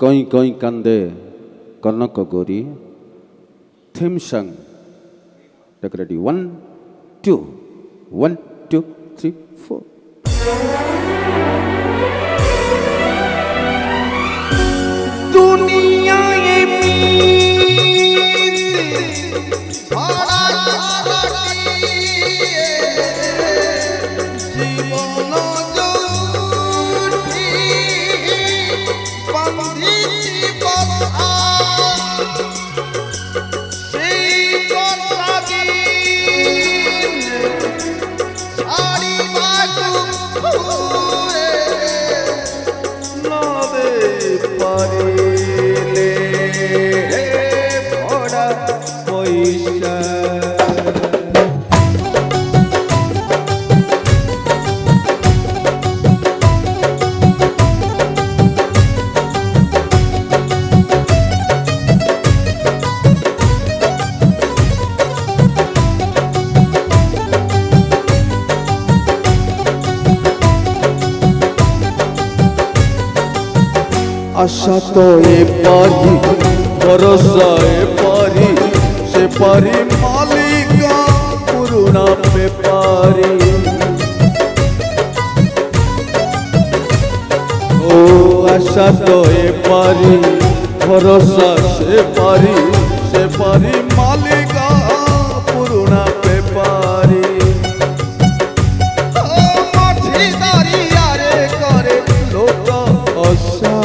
कई कई कांदे कनक गोरी थीम सॉन्ग टेक रेडी 1 2 1 2 3 4 दुनिया आशा तो ए पारी भरोसा ए पारी से पारी मालिका पुरुना बेपारी ओ आशा तो ए पारी भरोसा से पारी मालिका पुरुना बेपारी माछीदारी यारे करे लोक आशा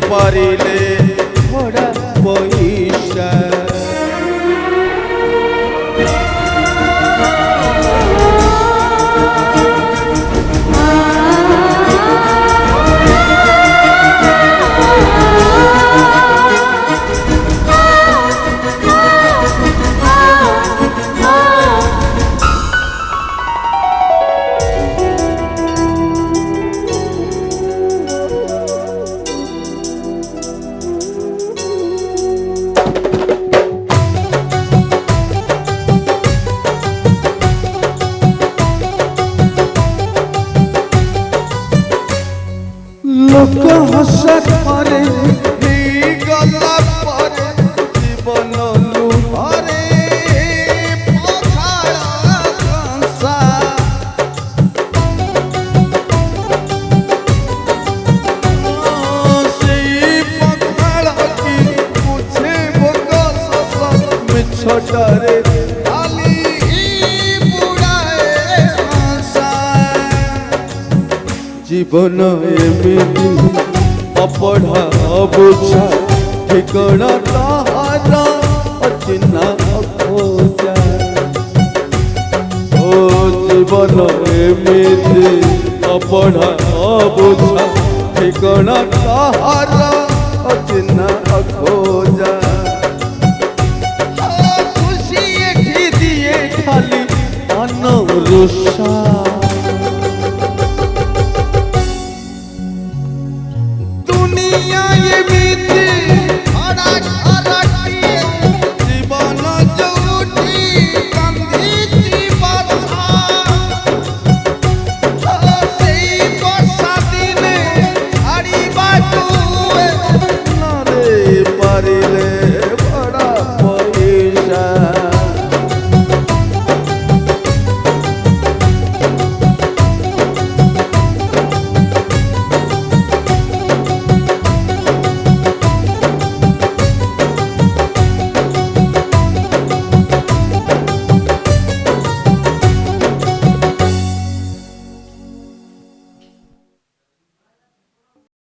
पारिले थोड़ा पैसा लोक हसत परे गला परे जीवन लुहारे पखाड़ा कंसा से पखाड़ा की पूछे बोका ससा मिछड़े जीवन एमिति अपढ़ा अबुझा ठिकाना ताहारा अचिन्हा अखोजा ओ जीवन एमिति अपढ़ा अबुझा ठिकाना ताहारा अचिन्हा अखोजा खुशी एठी दिए खाली अनरुषा